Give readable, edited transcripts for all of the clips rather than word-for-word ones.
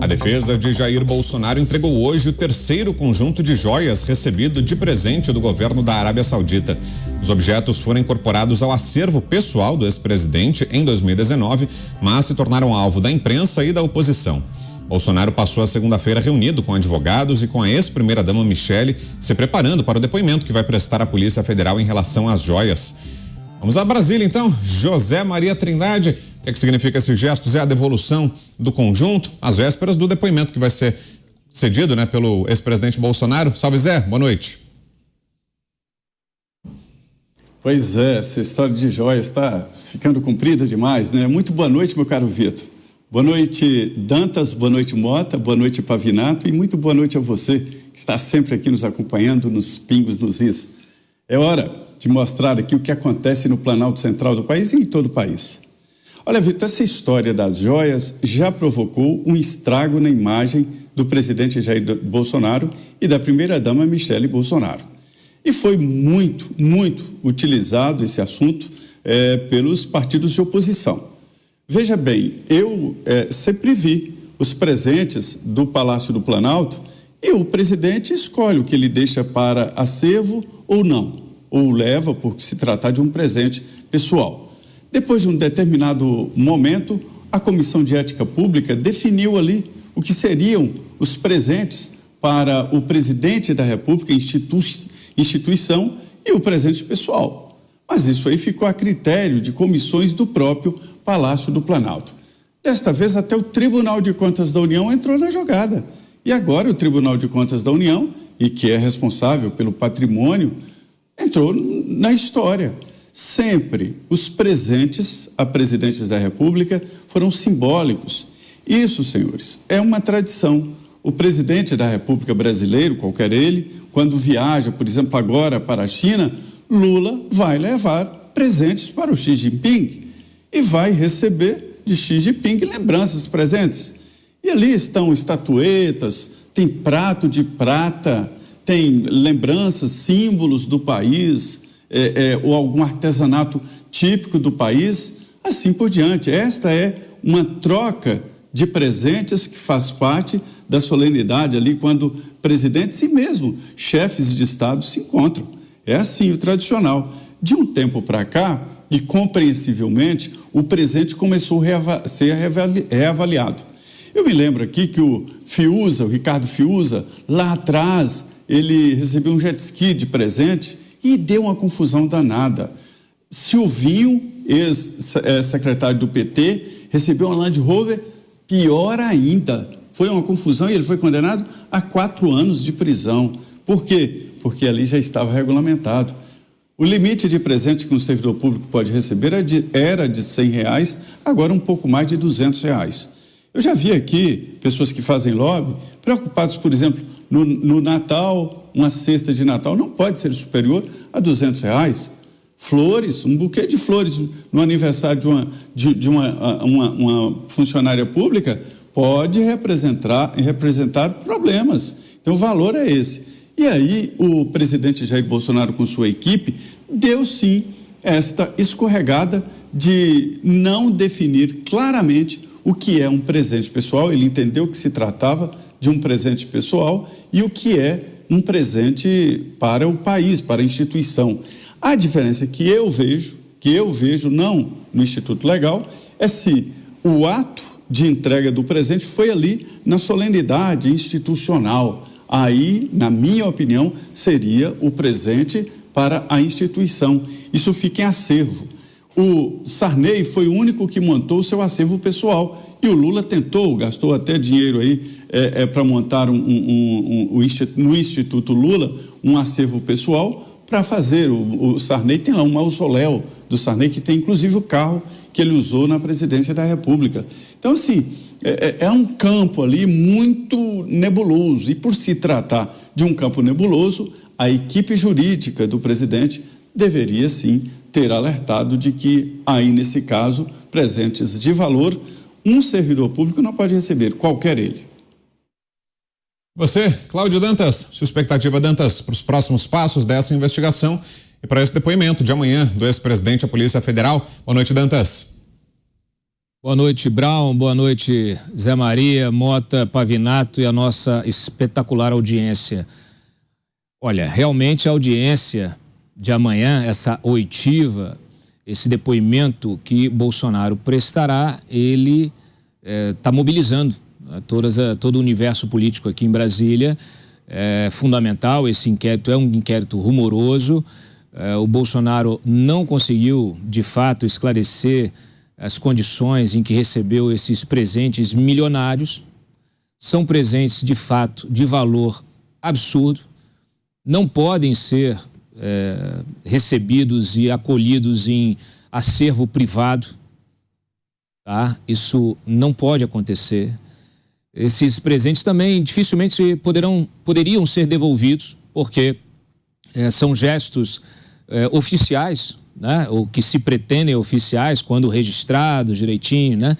A defesa de Jair Bolsonaro entregou hoje o terceiro conjunto de joias recebido de presente do governo da Arábia Saudita. Os objetos foram incorporados ao acervo pessoal do ex-presidente em 2019, mas se tornaram alvo da imprensa e da oposição. Bolsonaro passou a segunda-feira reunido com advogados e com a ex-primeira-dama Michele, se preparando para o depoimento que vai prestar à Polícia Federal em relação às joias. Vamos a Brasília, então. José Maria Trindade, o que significa esse gesto? É a devolução do conjunto às vésperas do depoimento que vai ser cedido, pelo ex-presidente Bolsonaro. Salve, Zé, boa noite. Pois é, essa história de joias está ficando comprida demais, né? Muito boa noite, meu caro Vitor. Boa noite, Dantas, boa noite, Mota, boa noite, Pavinato, e muito boa noite a você que está sempre aqui nos acompanhando nos pingos, nos is. É hora de mostrar aqui o que acontece no Planalto Central do país e em todo o país. Olha, Vitor, essa história das joias já provocou um estrago na imagem do presidente Jair Bolsonaro e da primeira-dama Michele Bolsonaro. E foi muito utilizado esse assunto pelos partidos de oposição. Veja bem, eu sempre vi os presentes do Palácio do Planalto e o presidente escolhe o que ele deixa para acervo ou não, ou leva por se tratar de um presente pessoal. Depois de um determinado momento, a Comissão de Ética Pública definiu ali o que seriam os presentes para o presidente da República, instituição, e o presente pessoal. Mas isso aí ficou a critério de comissões do próprio Palácio do Planalto. Desta vez, até o Tribunal de Contas da União entrou na jogada. E agora o Tribunal de Contas da União, e que é responsável pelo patrimônio, entrou na história. Sempre os presentes a presidentes da República foram simbólicos. Isso, senhores, é uma tradição. O presidente da República brasileiro, qualquer ele, quando viaja, por exemplo, agora para a China, Lula vai levar presentes para o Xi Jinping e vai receber de Xi Jinping lembranças, presentes. E ali estão estatuetas, tem prato de prata, tem lembranças, símbolos do país, ou algum artesanato típico do país, assim por diante. Esta é uma troca de presentes que faz parte da solenidade ali quando presidentes e mesmo chefes de Estado se encontram. É assim o tradicional. De um tempo para cá, e compreensivelmente, o presente começou a ser reavaliado. Eu me lembro aqui que o Ricardo Fiuza, lá atrás, ele recebeu um jet ski de presente e deu uma confusão danada. Silvinho, ex-secretário do PT, recebeu uma Land Rover, pior ainda. Foi uma confusão e ele foi condenado a 4 anos de prisão. Por quê? Porque ali já estava regulamentado. O limite de presente que um servidor público pode receber era de R$100, agora um pouco mais de R$200. Eu já vi aqui pessoas que fazem lobby preocupados, por exemplo, no Natal, uma cesta de Natal não pode ser superior a R$200. Flores, um buquê de flores no aniversário de uma funcionária pública pode representar problemas. Então o valor é esse. E aí o presidente Jair Bolsonaro com sua equipe deu sim esta escorregada de não definir claramente o que é um presente pessoal. Ele entendeu que se tratava de um presente pessoal e o que é um presente para o país, para a instituição. A diferença que eu vejo não no Instituto Legal, é se o ato de entrega do presente foi ali na solenidade institucional. Aí, na minha opinião, seria o presente para a instituição. Isso fica em acervo. O Sarney foi o único que montou o seu acervo pessoal e o Lula gastou até dinheiro aí para montar no Instituto Lula um acervo pessoal para fazer. O Sarney tem lá um mausoléu do Sarney que tem inclusive o carro que ele usou na presidência da República. Então, assim, é um campo ali muito nebuloso e por se tratar de um campo nebuloso, a equipe jurídica do presidente deveria sim ter alertado de que aí nesse caso, presentes de valor, um servidor público não pode receber, qualquer ele. Você, Cláudio Dantas, sua expectativa, Dantas, para os próximos passos dessa investigação e para esse depoimento de amanhã do ex-presidente da Polícia Federal. Boa noite, Dantas. Boa noite, Brown, boa noite, Zé Maria, Mota, Pavinato e a nossa espetacular audiência. Olha, realmente a audiência de amanhã, essa oitiva, esse depoimento que Bolsonaro prestará, ele está mobilizando todo o universo político aqui em Brasília. É fundamental, esse inquérito é um inquérito rumoroso. O Bolsonaro não conseguiu, de fato, esclarecer as condições em que recebeu esses presentes milionários. São presentes, de fato, de valor absurdo. Não podem ser recebidos e acolhidos em acervo privado, tá? Isso não pode acontecer. Esses presentes também dificilmente poderiam ser devolvidos, porque são gestos oficiais, né? Ou que se pretendem oficiais, quando registrados direitinho, né?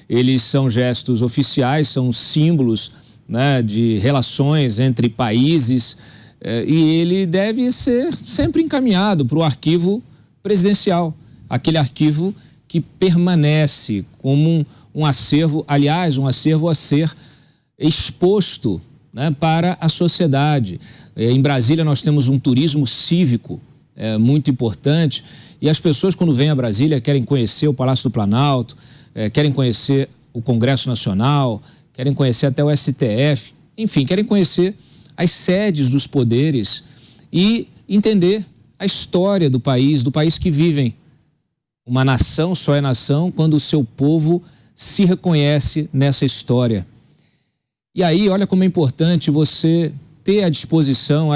Eles são gestos oficiais, são símbolos, né, de relações entre países, e ele deve ser sempre encaminhado para o arquivo presidencial, aquele arquivo que permanece como um acervo, aliás, um acervo a ser exposto, né, para a sociedade. Em Brasília nós temos um turismo cívico muito importante, e as pessoas, quando vêm a Brasília, querem conhecer o Palácio do Planalto, querem conhecer o Congresso Nacional, querem conhecer até o STF, enfim, querem conhecer as sedes dos poderes e entender a história do país que vivem. Uma nação só é nação quando o seu povo se reconhece nessa história. E aí, olha como é importante você ter à disposição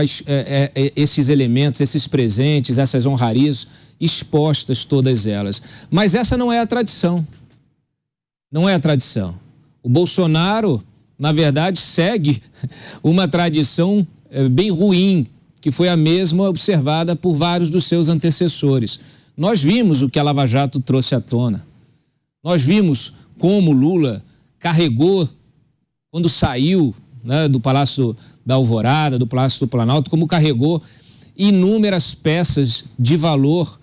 esses elementos, esses presentes, essas honrarias expostas, todas elas. Mas essa não é a tradição. Não é a tradição. O Bolsonaro, na verdade, segue uma tradição bem ruim, que foi a mesma observada por vários dos seus antecessores. Nós vimos o que a Lava Jato trouxe à tona. Nós vimos como Lula carregou, quando saiu, né, do Palácio da Alvorada, do Palácio do Planalto, como carregou inúmeras peças de valor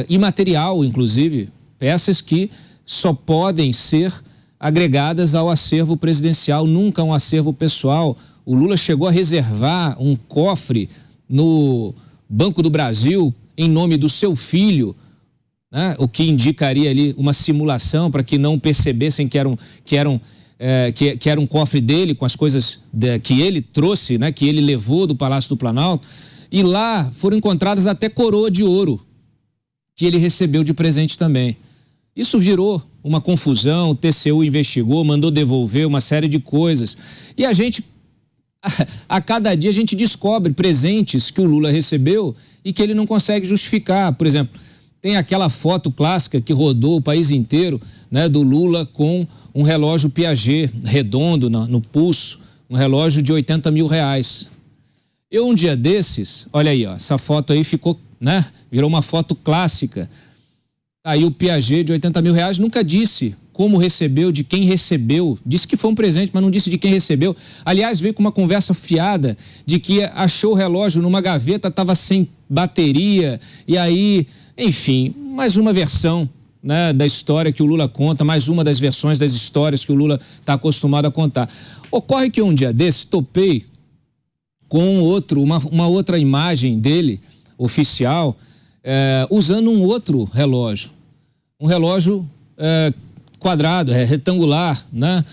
imaterial, inclusive, peças que só podem ser agregadas ao acervo presidencial, nunca um acervo pessoal. O Lula chegou a reservar um cofre no Banco do Brasil em nome do seu filho, né? O que indicaria ali uma simulação para que não percebessem que era um cofre dele, com as coisas que ele trouxe, né? Que ele levou do Palácio do Planalto. E lá foram encontradas até coroa de ouro, que ele recebeu de presente também. Isso virou uma confusão, o TCU investigou, mandou devolver uma série de coisas. E a gente, a cada dia a gente descobre presentes que o Lula recebeu e que ele não consegue justificar. Por exemplo, tem aquela foto clássica que rodou o país inteiro, né, do Lula com um relógio Piaget redondo no pulso, um relógio de R$80 mil. Eu, um dia desses, olha aí, ó, essa foto aí ficou, né, virou uma foto clássica. Aí o Piaget de R$80 mil nunca disse como recebeu, de quem recebeu. Disse que foi um presente, mas não disse de quem recebeu. Aliás, veio com uma conversa fiada de que achou o relógio numa gaveta, estava sem bateria. E aí, enfim, mais uma versão, né, da história que o Lula conta, mais uma das versões das histórias que o Lula está acostumado a contar. Ocorre que um dia desse topei com uma outra imagem dele, oficial, usando um outro relógio. Um relógio quadrado, retangular, né?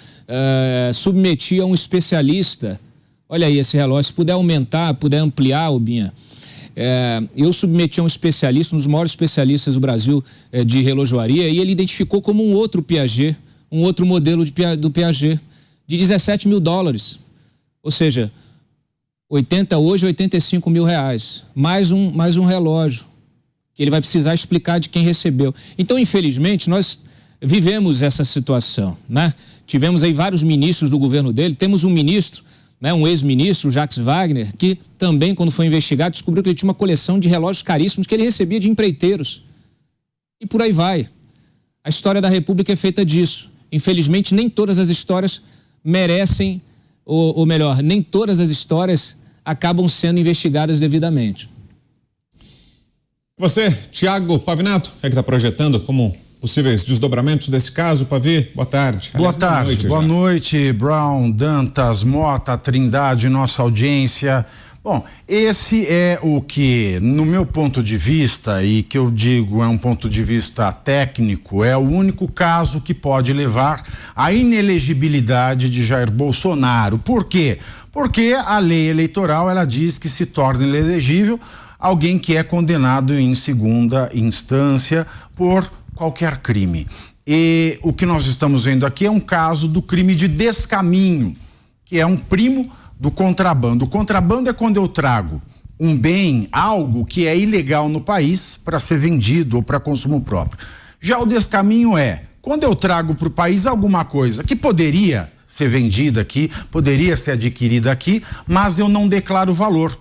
Submeti a um especialista. Olha aí esse relógio, se puder aumentar, puder ampliar, Binha. Eu submeti a um especialista, um dos maiores especialistas do Brasil de relojoaria, e ele identificou como um outro Piaget, um outro modelo do Piaget, de $17 mil. Ou seja, 80 hoje, R$85 mil. Mais um relógio, que ele vai precisar explicar de quem recebeu. Então, infelizmente, nós vivemos essa situação, né? Tivemos aí vários ministros do governo dele, temos um ministro, né, um ex-ministro, Jacques Wagner, que também, quando foi investigado, descobriu que ele tinha uma coleção de relógios caríssimos que ele recebia de empreiteiros. E por aí vai. A história da República é feita disso. Infelizmente, nem todas as histórias merecem, ou melhor, nem todas as histórias acabam sendo investigadas devidamente. Você, Tiago Pavinato, é que está projetando como possíveis desdobramentos desse caso. Pavi, boa tarde. Boa tarde, boa noite, Brown, Dantas, Mota, Trindade, nossa audiência. Bom, esse é o que, no meu ponto de vista, e que eu digo é um ponto de vista técnico, é o único caso que pode levar à inelegibilidade de Jair Bolsonaro. Por quê? Porque a lei eleitoral, ela diz que se torna inelegível alguém que é condenado em segunda instância por qualquer crime. E o que nós estamos vendo aqui é um caso do crime de descaminho, que é um primo do contrabando. O contrabando é quando eu trago um bem, algo que é ilegal no país para ser vendido ou para consumo próprio. Já o descaminho é quando eu trago para o país alguma coisa que poderia ser vendida aqui, poderia ser adquirida aqui, mas eu não declaro valor.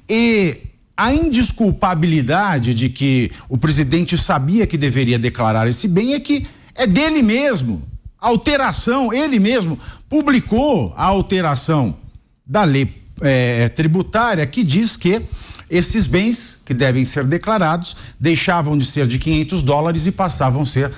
E a indesculpabilidade de que o presidente sabia que deveria declarar esse bem é que é dele mesmo. A alteração, ele mesmo publicou a alteração da lei tributária que diz que esses bens que devem ser declarados deixavam de ser de $500 e passavam a ser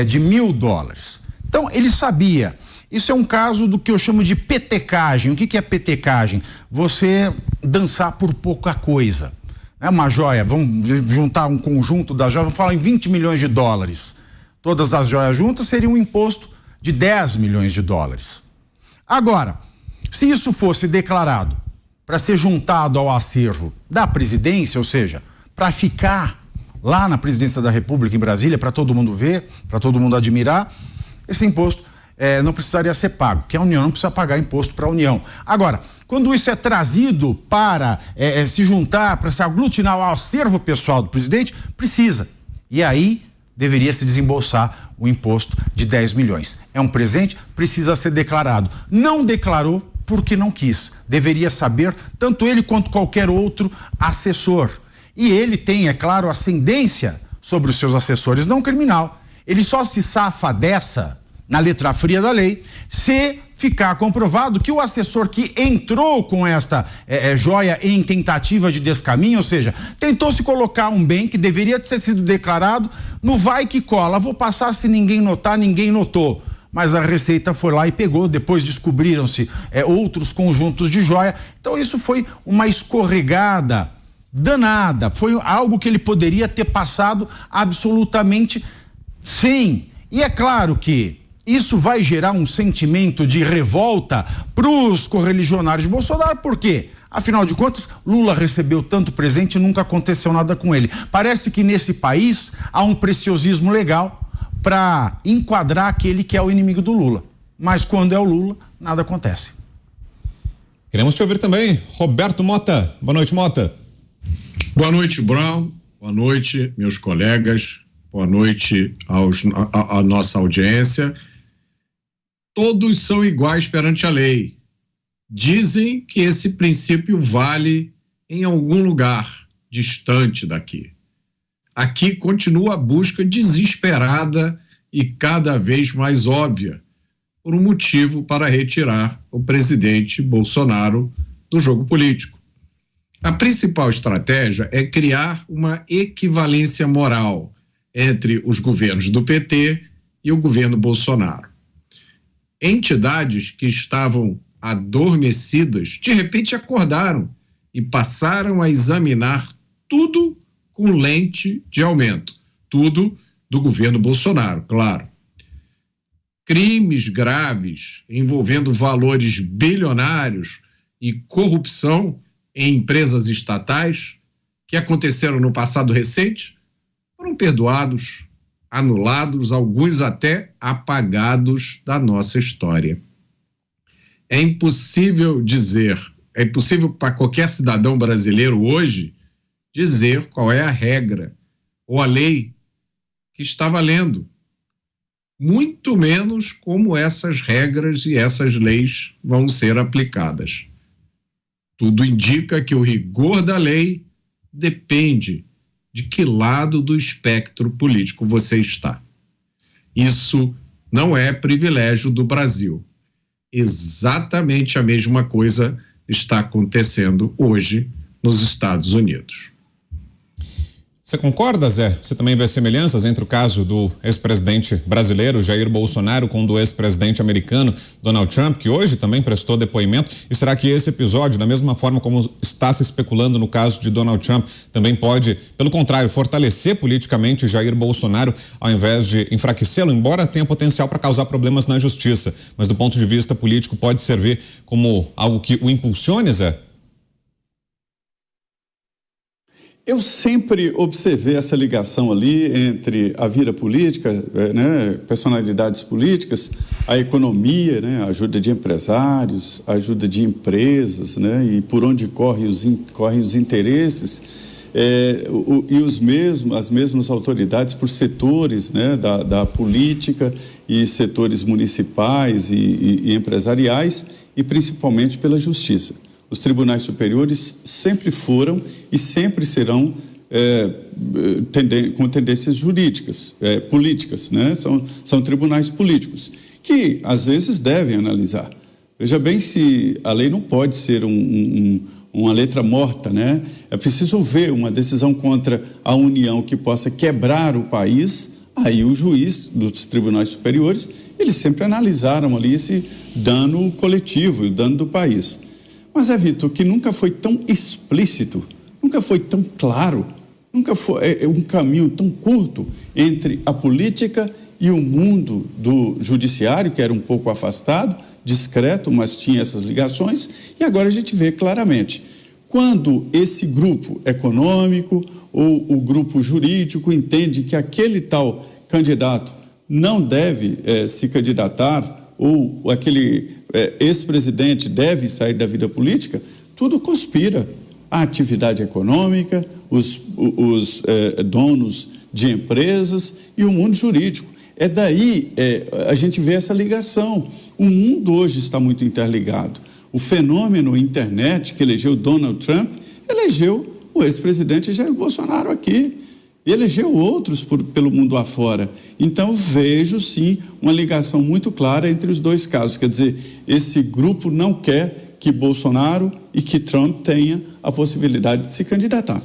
de $1.000. Então ele sabia. Isso é um caso do que eu chamo de petecagem. O que é petecagem? Você dançar por pouca coisa. É uma joia, vamos juntar um conjunto das joias, vamos falar em $20 milhões. Todas as joias juntas seria um imposto de $10 milhões. Agora, se isso fosse declarado para ser juntado ao acervo da presidência, ou seja, para ficar lá na presidência da República em Brasília, para todo mundo ver, para todo mundo admirar, esse imposto não precisaria ser pago, porque a União não precisa pagar imposto para a União. Agora, quando isso é trazido para se juntar, para se aglutinar ao acervo pessoal do presidente, precisa. E aí deveria se desembolsar o imposto de $10 milhões. É um presente, precisa ser declarado. Não declarou porque não quis. Deveria saber, tanto ele quanto qualquer outro assessor. E ele tem, é claro, ascendência sobre os seus assessores, não criminal. Ele só se safa dessa, na letra fria da lei, se ficar comprovado que o assessor que entrou com esta joia em tentativa de descaminho, ou seja, tentou se colocar um bem que deveria ter sido declarado, no vai que cola, vou passar se ninguém notar, ninguém notou. Mas a Receita foi lá e pegou, depois descobriram-se outros conjuntos de joia. Então isso foi uma escorregada danada, foi algo que ele poderia ter passado absolutamente sem. E é claro que isso vai gerar um sentimento de revolta para os correligionários de Bolsonaro, por quê? Afinal de contas, Lula recebeu tanto presente e nunca aconteceu nada com ele. Parece que nesse país há um preciosismo legal para enquadrar aquele que é o inimigo do Lula. Mas quando é o Lula, nada acontece. Queremos te ouvir também, Roberto Mota. Boa noite, Mota. Boa noite, Brown. Boa noite, meus colegas. Boa noite à nossa audiência. Todos são iguais perante a lei. Dizem que esse princípio vale em algum lugar distante daqui. Aqui continua a busca desesperada e cada vez mais óbvia por um motivo para retirar o presidente Bolsonaro do jogo político. A principal estratégia é criar uma equivalência moral entre os governos do PT e o governo Bolsonaro. Entidades que estavam adormecidas, de repente acordaram e passaram a examinar tudo com lente de aumento. Tudo do governo Bolsonaro, claro. Crimes graves envolvendo valores bilionários e corrupção em empresas estatais que aconteceram no passado recente foram perdoados, anulados, alguns até apagados da nossa história. É impossível para qualquer cidadão brasileiro hoje dizer qual é a regra ou a lei que está valendo, muito menos como essas regras e essas leis vão ser aplicadas. Tudo indica que o rigor da lei depende de que lado do espectro político você está. Isso não é privilégio do Brasil. Exatamente a mesma coisa está acontecendo hoje nos Estados Unidos. Você concorda, Zé? Você também vê semelhanças entre o caso do ex-presidente brasileiro Jair Bolsonaro com o do ex-presidente americano Donald Trump, que hoje também prestou depoimento? E será que esse episódio, da mesma forma como está se especulando no caso de Donald Trump, também pode, pelo contrário, fortalecer politicamente Jair Bolsonaro ao invés de enfraquecê-lo, embora tenha potencial para causar problemas na justiça? Mas do ponto de vista político pode servir como algo que o impulsione, Zé? Eu sempre observei essa ligação ali entre a vida política, né, personalidades políticas, a economia, né, a ajuda de empresários, a ajuda de empresas, né, e por onde correm os interesses, as mesmas autoridades por setores, né, da política e setores municipais e empresariais, e principalmente pela justiça. Os tribunais superiores sempre foram e sempre serão com tendências jurídicas, políticas, né? São tribunais políticos, que às vezes devem analisar. Veja bem, se a lei não pode ser uma letra morta, né? É preciso ver uma decisão contra a União que possa quebrar o país. Aí o juiz dos tribunais superiores, eles sempre analisaram ali esse dano coletivo, o dano do país. Mas Vitor, que nunca foi tão explícito, nunca foi tão claro, nunca foi um caminho tão curto entre a política e o mundo do judiciário, que era um pouco afastado, discreto, mas tinha essas ligações, e agora a gente vê claramente. Quando esse grupo econômico ou o grupo jurídico entende que aquele tal candidato não deve se candidatar, ou aquele ex-presidente deve sair da vida política, tudo conspira. A atividade econômica, os donos de empresas e o mundo jurídico. Daí a gente vê essa ligação. O mundo hoje está muito interligado. O fenômeno internet que elegeu Donald Trump, elegeu o ex-presidente Jair Bolsonaro aqui. E elegeu outros pelo mundo afora. Então, vejo, sim, uma ligação muito clara entre os dois casos. Quer dizer, esse grupo não quer que Bolsonaro e que Trump tenha a possibilidade de se candidatar.